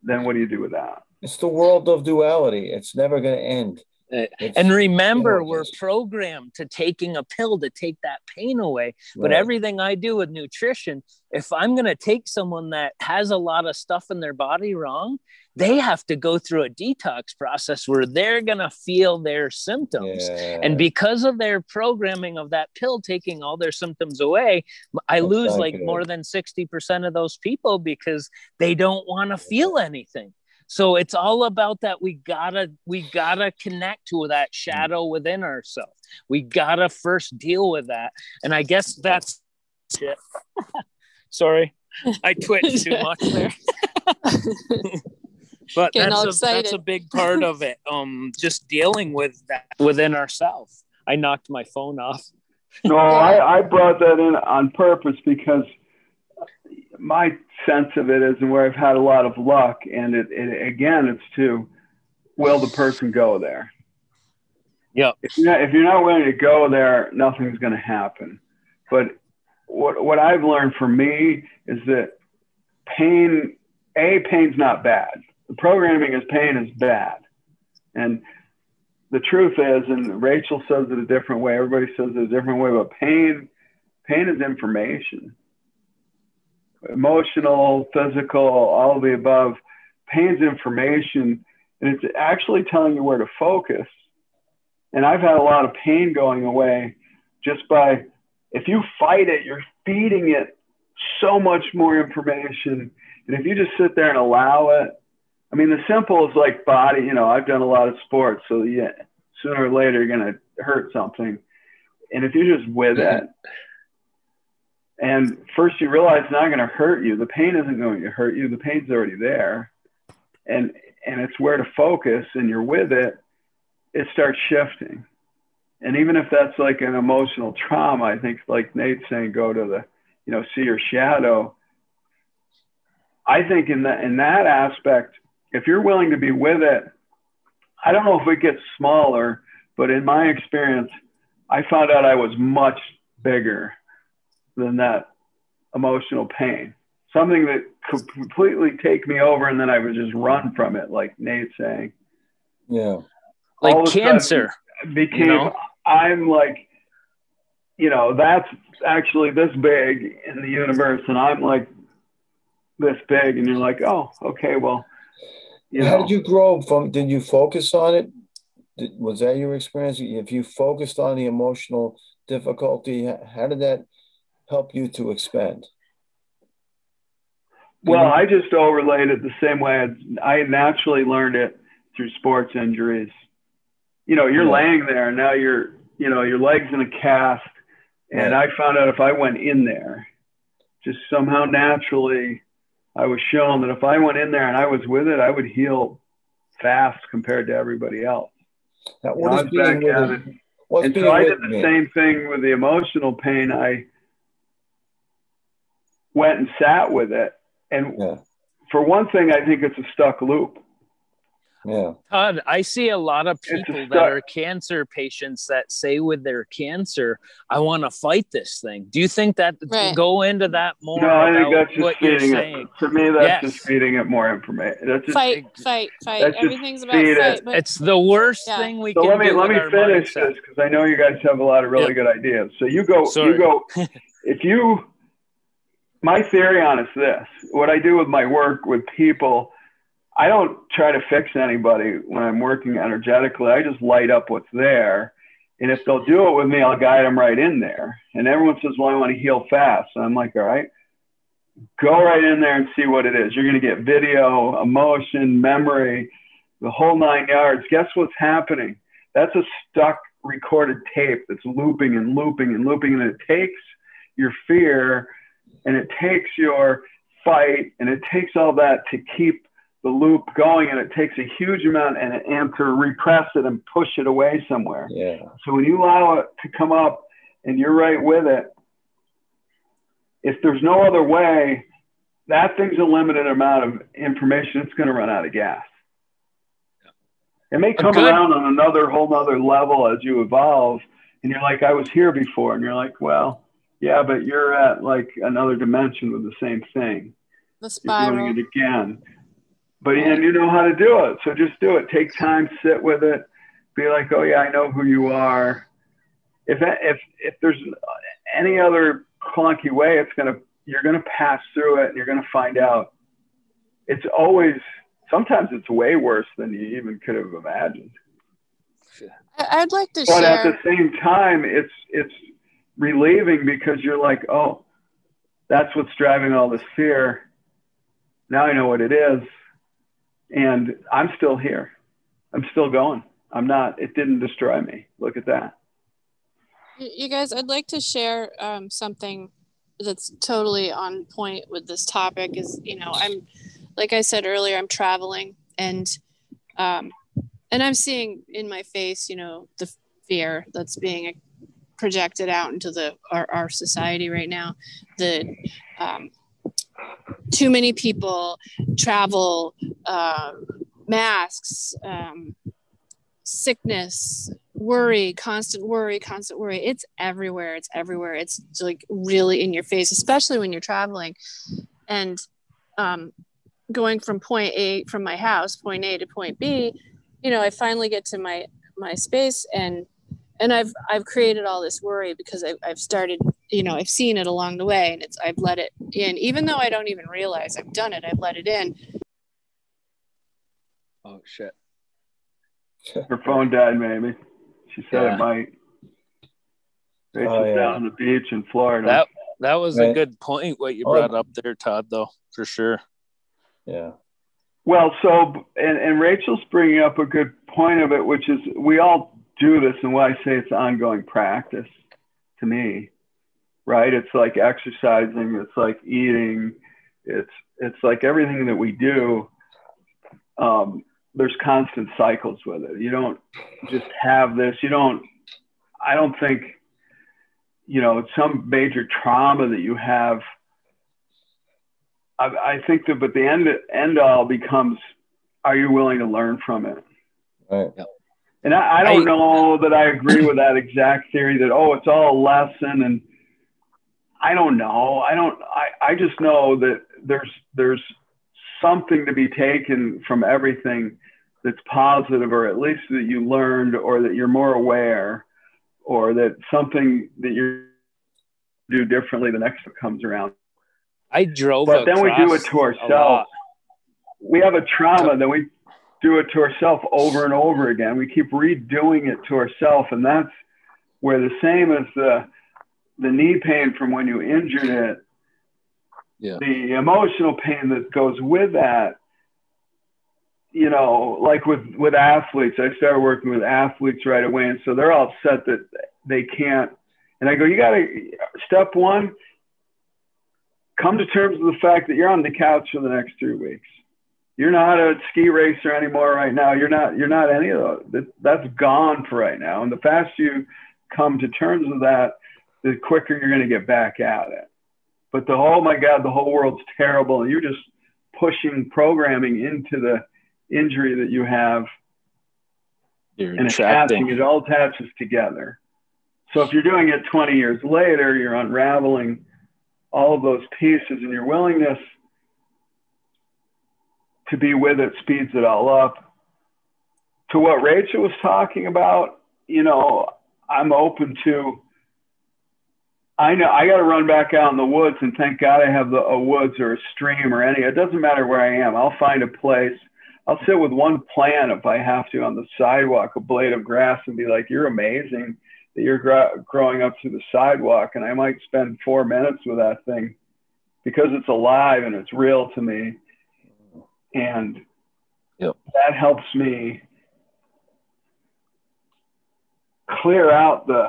what do you do with that? It's the world of duality. It's never going to end. And remember, we're programmed to taking a pill to take that pain away. But everything I do with nutrition, if I'm going to take someone that has a lot of stuff in their body wrong, they have to go through a detox process where they're going to feel their symptoms. And because of their programming of that pill taking all their symptoms away, I lose like more than 60% of those people because they don't want to feel anything. So it's all about that. We gotta connect to that shadow within ourselves. We gotta first deal with that. And I guess that's it. Sorry, I twitched too much there. But that's a big part of it. Just dealing with that within ourselves. I knocked my phone off. No, I brought that in on purpose because my sense of it is, and where I've had a lot of luck, and it again, it's to, will the person go there? Yeah. If you're not willing to go there, nothing's going to happen. But what I've learned for me is that pain's not bad. The programming is pain is bad. And the truth is, and Rachel says it a different way, everybody says it a different way, but pain is information. Emotional, physical, all of the above. Pain's information, and it's actually telling you where to focus. And I've had a lot of pain going away just by, if you fight it, you're feeding it so much more information. And if you just sit there and allow it, I mean, the simple is like body, I've done a lot of sports, so yeah, sooner or later you're going to hurt something. And if you're just with it, and first you realize it's not going to hurt you. The pain isn't going to hurt you. The pain's already there. And it's where to focus, and you're with it, it starts shifting. And even if that's like an emotional trauma, I think like Nate's saying, go to see your shadow. I think in that aspect, if you're willing to be with it, I don't know if it gets smaller, but in my experience, I found out I was much bigger than that emotional pain, something that could completely take me over, and then I would just run from it, like Nate's saying. Yeah, like cancer became. I'm like, that's actually this big in the universe, and I'm like this big, and you're like, oh, okay, well, How did you grow from? Did you focus on it? Was that your experience? If you focused on the emotional difficulty, how did that help you to expand? Well, I just overlaid it the same way I naturally learned it through sports injuries. You're laying there, and now your leg's in a cast, and I found out if I went in there, just somehow naturally, I was shown that if I went in there and I was with it, I would heal fast compared to everybody else. Now, what is being with it? And so I did the same thing with the emotional pain. I went and sat with it. And for one thing, I think it's a stuck loop. Yeah. Todd, I see a lot of people that are cancer patients that say with their cancer, I want to fight this thing. Do you think that go into that more? No, I think that's just feeding it. To me, that's just feeding it more information. That's just, fight. Everything's about fight. But it's the worst thing we can do. Let me finish this, because I know you guys have a lot of really good ideas. So you go, my theory on it's this. What I do with my work with people, I don't try to fix anybody when I'm working energetically. I just light up what's there. And if they'll do it with me, I'll guide them right in there. And everyone says, well, I want to heal fast. And I'm like, all right, go right in there and see what it is. You're going to get video, emotion, memory, the whole 9 yards. Guess what's happening? That's a stuck recorded tape that's looping and looping and looping. And it takes your fear, and it takes your fight, and it takes all that to keep the loop going, and it takes a huge amount and to repress it and push it away somewhere. Yeah. So when you allow it to come up and you're right with it, if there's no other way, that thing's a limited amount of information. It's going to run out of gas. It may come around on another whole nother level as you evolve, and you're like, I was here before, and you're like, well, yeah, but you're at like another dimension with the same thing. The spiral. You're doing it again. But and you know how to do it, so just do it. Take time, sit with it, be like, oh yeah, I know who you are. If there's any other clunky way, you're gonna pass through it, and you're gonna find out. It's always, sometimes it's way worse than you even could have imagined. I'd like to share. But at the same time, it's relieving, because you're like, oh, that's what's driving all this fear. Now I know what it is. And I'm still here. I'm still going. It didn't destroy me. Look at that. You guys, I'd like to share something that's totally on point with this topic is, I'm, like I said earlier, I'm traveling and I'm seeing in my face, the fear that's being projected out into our society right now. Too many people, travel, masks, sickness, constant worry. It's everywhere. It's like really in your face, especially when you're traveling. And going from my house, point A to point B, I finally get to my space, and I've created all this worry because I've started, I've seen it along the way, and I've let it in, even though I don't even realize I've done it. I've let it in. Oh shit. Her phone died, maybe. She said it might. Rachel's down on the beach in Florida. That was a good point, what you brought up there, Todd, though, for sure. Yeah. Well, so, and Rachel's bringing up a good point of it, which is we all do this, and why I say it's ongoing practice to me, right? It's like exercising, it's like eating, it's like everything that we do. There's constant cycles with it. You don't just have this. I don't think, it's some major trauma that you have. I think that, but the end all becomes, are you willing to learn from it? Right. Yep. And I don't know that I agree with that exact theory that, oh, it's all a lesson. And I don't know. I just know that there's something to be taken from everything that's positive, or at least that you learned, or that you're more aware, or that something that you do differently the next time it comes around. I drove, but then we do it to ourselves. We have a trauma, then we do it to ourselves over and over again. We keep redoing it to ourselves, and that's where, the same as the knee pain from when you injured it, the emotional pain that goes with that, like with athletes, I started working with athletes right away, and so they're all upset that they can't. And I go, you got to, step one, come to terms with the fact that you're on the couch for the next 3 weeks. You're not a ski racer anymore right now. You're not any of those. That's gone for right now. And the faster you come to terms with that, the quicker you're going to get back at it. But oh my God, the whole world's terrible, and you're just pushing programming into the injury that you have, and attaching it, all attaches together. So if you're doing it 20 years later, you're unraveling all of those pieces, and your willingness to be with it speeds it all up. To what Rachel was talking about, I'm open to, I know I got to run back out in the woods, and thank God I have a woods or a stream or it doesn't matter where I am. I'll find a place. I'll sit with one plant if I have to on the sidewalk, a blade of grass, and be like, you're amazing that you're growing up through the sidewalk. And I might spend 4 minutes with that thing because it's alive and it's real to me. And that helps me clear out the,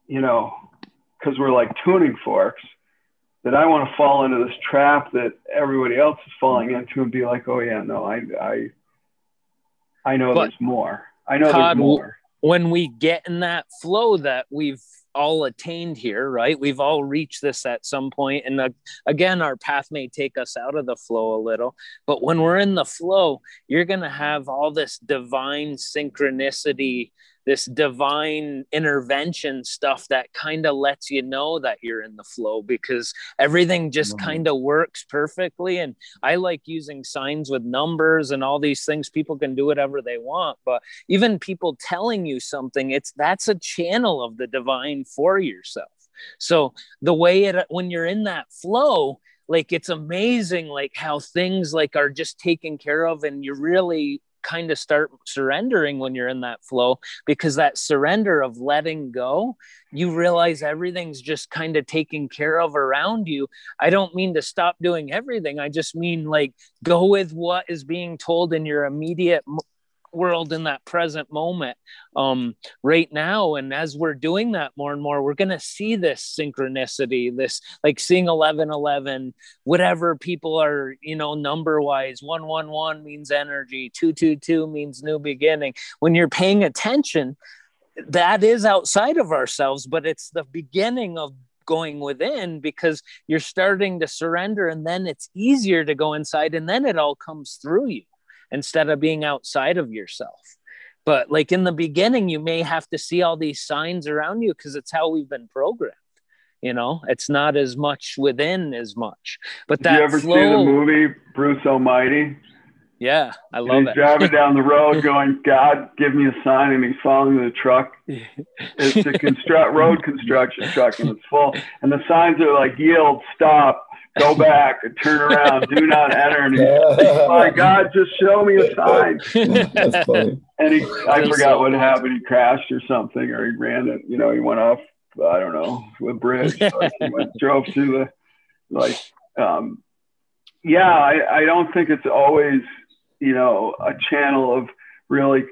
because we're like tuning forks, that I want to fall into this trap that everybody else is falling into and be like, oh yeah, no, I know there's more. I know, Todd, there's more. When we get in that flow that we've all attained here, right? We've all reached this at some point. And again, our path may take us out of the flow a little, but when we're in the flow, you're going to have all this divine synchronicity, this divine intervention stuff that kind of lets you know that you're in the flow, because everything just kind of works perfectly. And I like using signs with numbers and all these things. People can do whatever they want, but even people telling you something, that's a channel of the divine for yourself. So the way when you're in that flow, like, it's amazing, like how things like are just taken care of, and you really kind of start surrendering when you're in that flow, because that surrender of letting go, you realize everything's just kind of taken care of around you. I don't mean to stop doing everything. I just mean, like, go with what is being told in your immediate world in that present moment right now. And as we're doing that more and more, we're going to see this synchronicity, this, like, seeing 1111, whatever people are, number wise. 111 means energy, 222 means new beginning. When you're paying attention, that is outside of ourselves, but it's the beginning of going within, because you're starting to surrender, and then it's easier to go inside, and then it all comes through you instead of being outside of yourself. But like in the beginning, you may have to see all these signs around you, because it's how we've been programmed. It's not as much within as much. But did you ever see the movie Bruce Almighty? Yeah, I love it. He's driving down the road going, God, give me a sign, and he's following the truck. It's a road construction truck, and it's full. And the signs are like, yield, stop, go back, turn around, do not enter. And he's, my God, just show me a sign. That's funny. And I forgot what happened. He crashed or something, or he ran it. He went off, I don't know, a bridge. Or he drove through I don't think it's always, a channel of really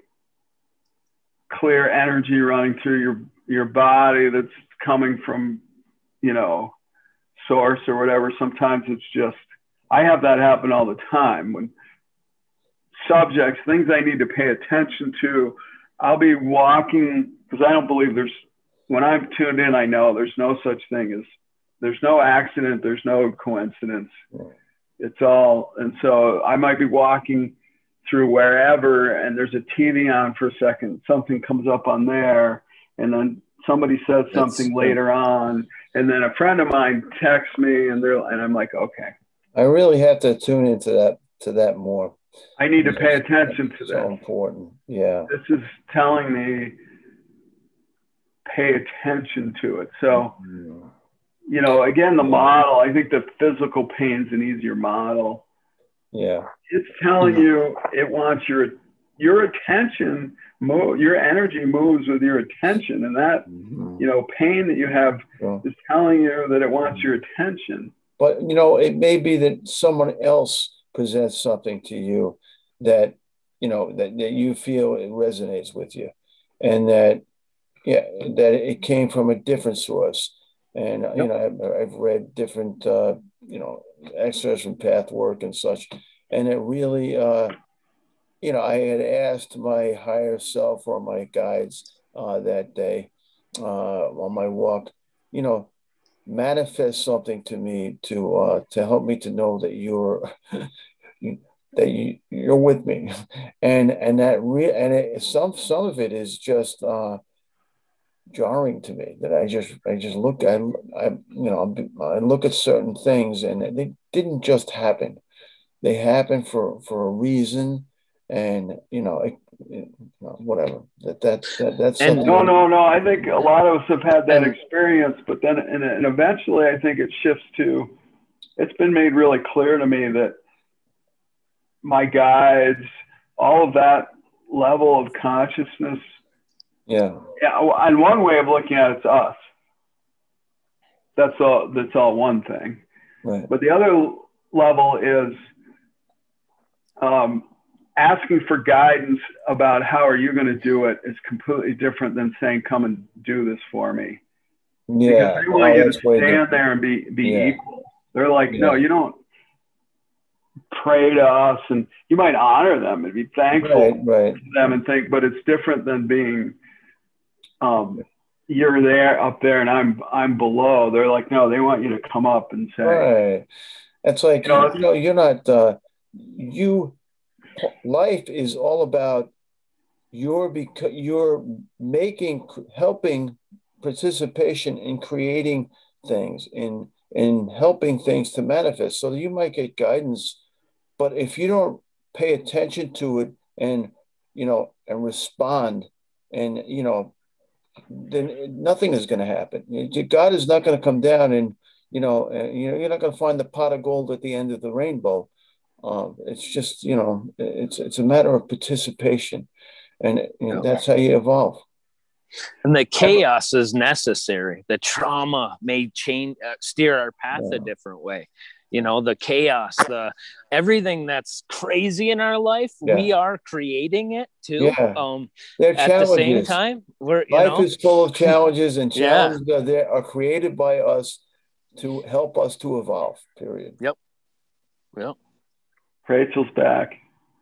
clear energy running through your body that's coming from, source or whatever. Sometimes it's just, I have that happen all the time when subjects, things I need to pay attention to. I'll be walking, because I don't believe when I'm tuned in, I know there's no such thing as, there's no accident, there's no coincidence. It's all, and so I might be walking through wherever, and there's a TV on for a second, something comes up on there, and then somebody says something later on, and then a friend of mine texts me, and I'm like, okay. I really have to tune into that more. I need to pay attention to that. So important. Yeah. This is telling me, pay attention to it. So, again, the model, I think the physical pain's an easier model. Yeah. It's telling you it wants your attention, your energy moves with your attention. And that, pain that you have is telling you that it wants your attention. But, it may be that someone else presents something to you that, that you feel it resonates with you, and that it came from a different source. And, I've read different, excerpts from path work and such. And it really, I had asked my higher self or my guides that day on my walk, manifest something to me to help me to know that you're with me, and that some of it is just jarring to me, that I just look at, I look at certain things, and they didn't just happen. They happen for a reason, and whatever. That's and no. I think a lot of us have had that experience, but then and eventually, I think it shifts to. It's been made really clear to me that my guides, all of that level of consciousness. Yeah. And one way of looking at it's us. That's all one thing. Right. But the other level is asking for guidance about how are you going to do it is completely different than saying, come and do this for me. Yeah. Because they want you to stand there and be equal. They're like, no, you don't pray to us, and you might honor them and be thankful to them and think, but it's different than being you're there up there and I'm below. They're like, no, they want you to come up and say, right. It's like, you're not, life is all about you're helping participation in creating things, in helping things to manifest. So you might get guidance, but if you don't pay attention to it and, and respond, and, then nothing is going to happen. God is not going to come down and, you're not going to find the pot of gold at the end of the rainbow. It's just, it's a matter of participation, and that's how you evolve. And the chaos is necessary. The trauma may change, steer our path a different way. The chaos, everything that's crazy in our life, we are creating it too. At the same time, life is full of challenges, and challenges are created by us to help us to evolve. Period. Yep. Rachel's back.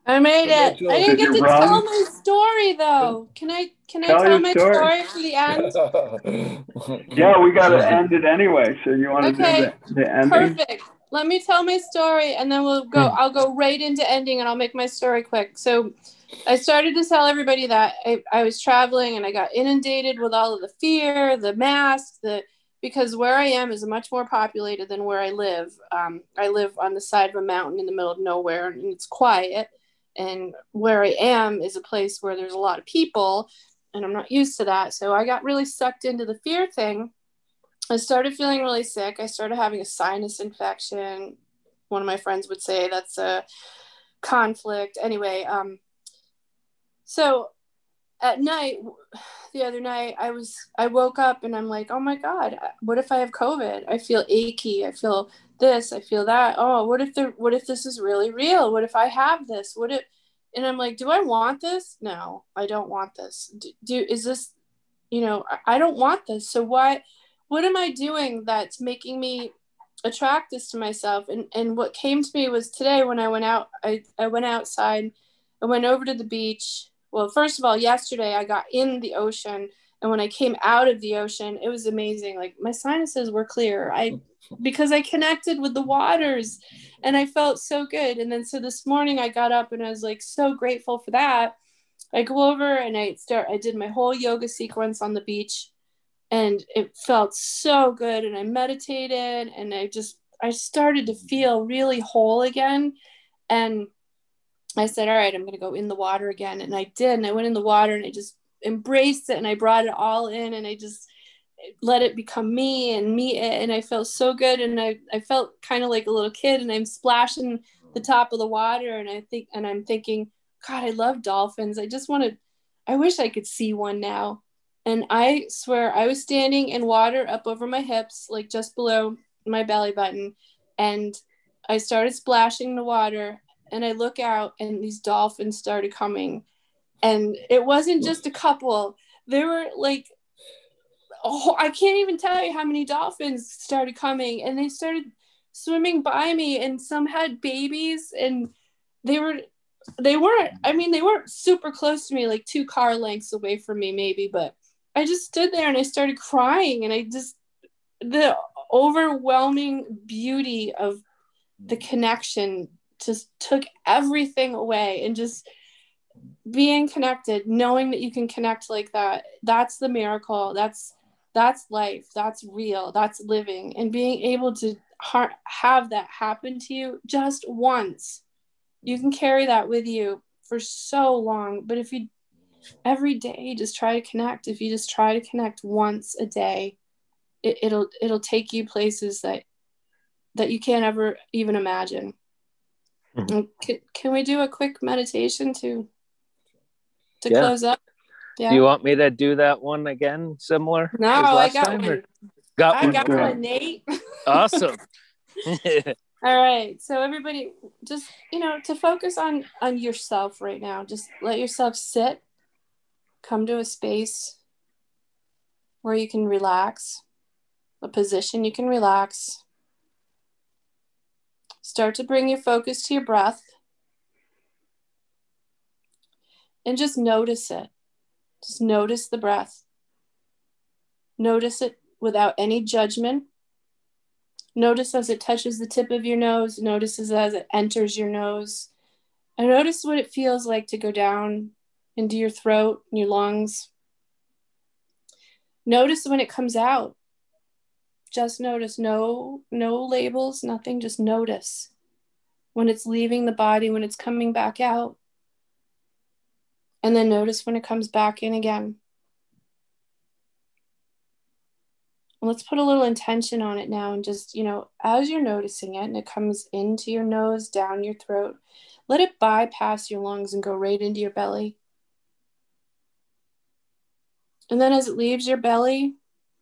I made it. I didn't get to tell my story though. Can I tell my story for the end? Yeah, we got to end it anyway. So you want to do the ending? Perfect. Let me tell my story, and then we'll go. I'll go right into ending, and I'll make my story quick. So, I started to tell everybody that I was traveling, and I got inundated with all of the fear, the masks, because where I am is much more populated than where I live. I live on the side of a mountain in the middle of nowhere, and it's quiet. And where I am is a place where there's a lot of people, and I'm not used to that. So I got really sucked into the fear thing. I started feeling really sick. I started having a sinus infection. One of my friends would say that's a conflict. Anyway, so at night, the other night, I woke up and I'm like, oh my God, what if I have COVID? I feel achy. I feel this, I feel that. Oh, what if this is really real? What if I have this? And I'm like, do I want this? No, I don't want this. Is this, I don't want this. So what am I doing that's making me attract this to myself? And what came to me was today when I went out, I went outside, I went over to the beach. Well, first of all, yesterday I got in the ocean, and when I came out of the ocean, it was amazing. Like my sinuses were clear. Because I connected with the waters, and I felt so good. And then so this morning I got up and I was like so grateful for that. I go over and I did my whole yoga sequence on the beach, and it felt so good. And I meditated, and I started to feel really whole again. And I said, all right, I'm going to go in the water again. And I did. And I went in the water and I just embraced it, and I brought it all in, and I just let it become me. And I felt so good. And I felt kind of like a little kid, and I'm splashing the top of the water. And I'm thinking, God, I love dolphins. I wish I could see one now. And I swear I was standing in water up over my hips, like just below my belly button. And I started splashing the water, and I look out, and these dolphins started coming. And it wasn't just a couple. There were like, I can't even tell you how many dolphins started coming, and they started swimming by me, and some had babies, and they weren't super close to me, like 2 car lengths away from me maybe, but I just stood there and I started crying, and the overwhelming beauty of the connection just took everything away. And just being connected, knowing that you can connect like that, that's the miracle. That's life. That's real. That's living. And being able to have that happen to you just once, you can carry that with you for so long. But if you every day just try to connect, if you just try to connect once a day, it'll take you places that you can't ever even imagine. Mm-hmm. Can we do a quick meditation to close up? Yeah. Do you want me to do that one again, similar? No, I got one. Got one, Nate. Awesome. All right. So everybody, just, to focus on yourself right now. Just let yourself sit. Come to a space where you can relax, a position you can relax. Start to bring your focus to your breath. And just notice it. Just notice the breath. Notice it without any judgment. Notice as it touches the tip of your nose. Notice as it enters your nose. And notice what it feels like to go down into your throat and your lungs. Notice when it comes out. Just notice. No labels, nothing. Just notice when it's leaving the body, when it's coming back out. And then notice when it comes back in again. Let's put a little intention on it now, and just, as you're noticing it and it comes into your nose, down your throat, let it bypass your lungs and go right into your belly. And then as it leaves your belly,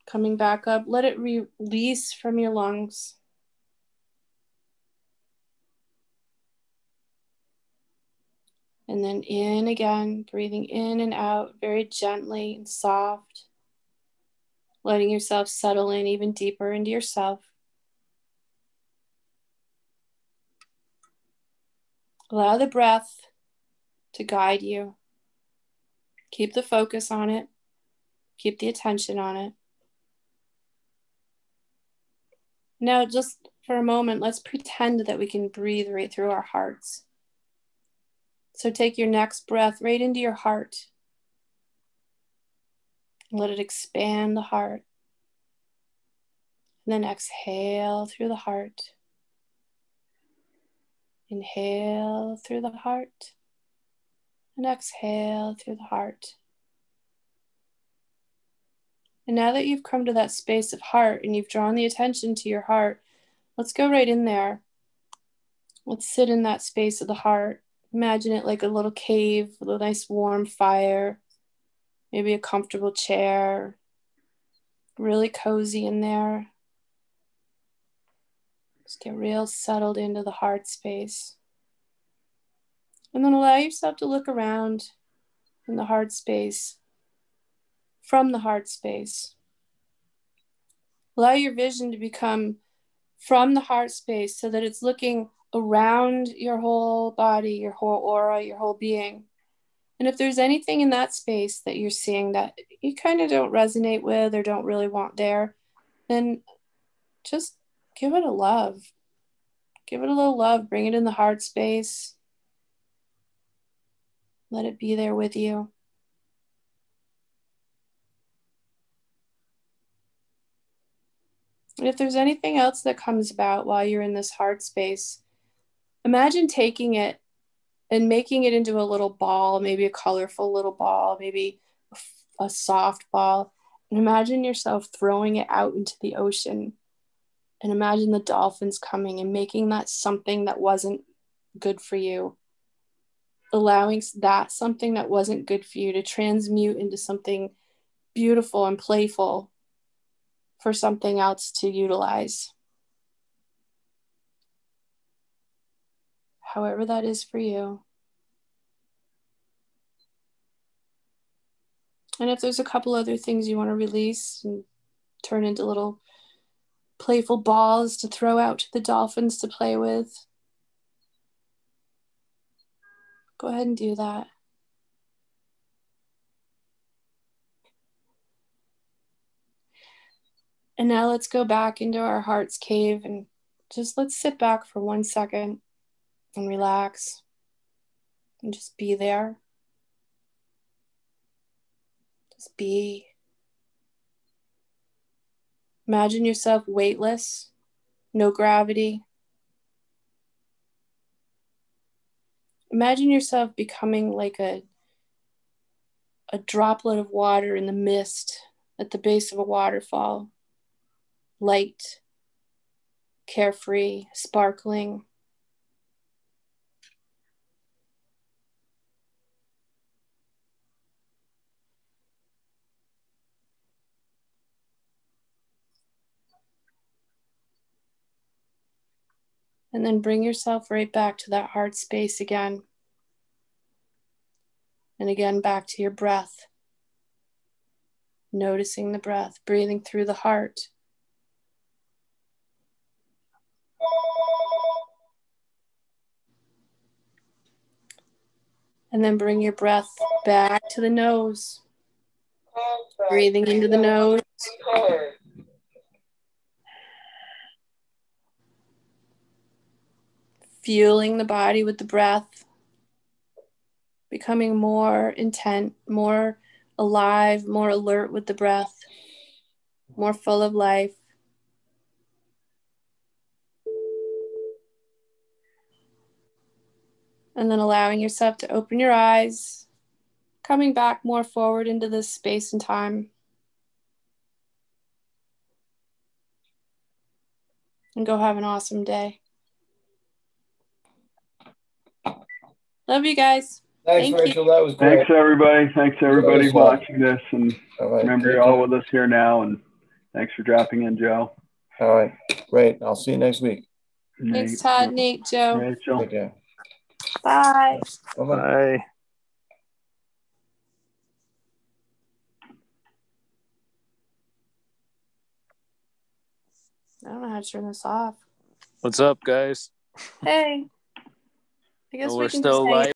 coming back up, let it release from your lungs. And then in again, breathing in and out very gently and soft. Letting yourself settle in even deeper into yourself. Allow the breath to guide you. Keep the focus on it. Keep the attention on it. Now, just for a moment, let's pretend that we can breathe right through our hearts. So take your next breath right into your heart. Let it expand the heart. And then exhale through the heart. Inhale through the heart. And exhale through the heart. And now that you've come to that space of heart and you've drawn the attention to your heart, let's go right in there. Let's sit in that space of the heart. Imagine it like a little cave with a nice warm fire, maybe a comfortable chair, really cozy in there. Just get real settled into the heart space. And then allow yourself to look around in the heart space, from the heart space. Allow your vision to become from the heart space so that it's looking around your whole body, your whole aura, your whole being. And if there's anything in that space that you're seeing that you kind of don't resonate with or don't really want there, then just give it a love. Give it a little love. Bring it in the heart space. Let it be there with you. And if there's anything else that comes about while you're in this heart space, imagine taking it and making it into a little ball, maybe a colorful little ball, maybe a soft ball. And imagine yourself throwing it out into the ocean. And imagine the dolphins coming and making that something that wasn't good for you. Allowing that something that wasn't good for you to transmute into something beautiful and playful for something else to utilize. However that is for you. And if there's a couple other things you want to release and turn into little playful balls to throw out to the dolphins to play with, go ahead and do that. And now let's go back into our heart's cave and just let's sit back for 1 second and relax and just be there. Just be. Imagine yourself weightless, no gravity. Imagine yourself becoming like a droplet of water in the mist at the base of a waterfall. Light, carefree, sparkling. And then bring yourself right back to that heart space again. And again, back to your breath. Noticing the breath, breathing through the heart. And then bring your breath back to the nose. Breathing into the nose. Fueling the body with the breath. Becoming more intent, more alive, more alert with the breath. More full of life. And then allowing yourself to open your eyes, coming back more forward into this space and time. And go have an awesome day. Love you guys. Thanks, Rachel. That was great. Thanks, everybody. Thanks, everybody watching this. And remember, you're all with us here now. And thanks for dropping in, Joe. All right. Great. I'll see you next week. Thanks, Todd, Nate, Joe. Rachel. Take care. Bye. Bye-bye. Bye. I don't know how to turn this off. What's up, guys? Hey. I guess Well, we we're can still just hang live.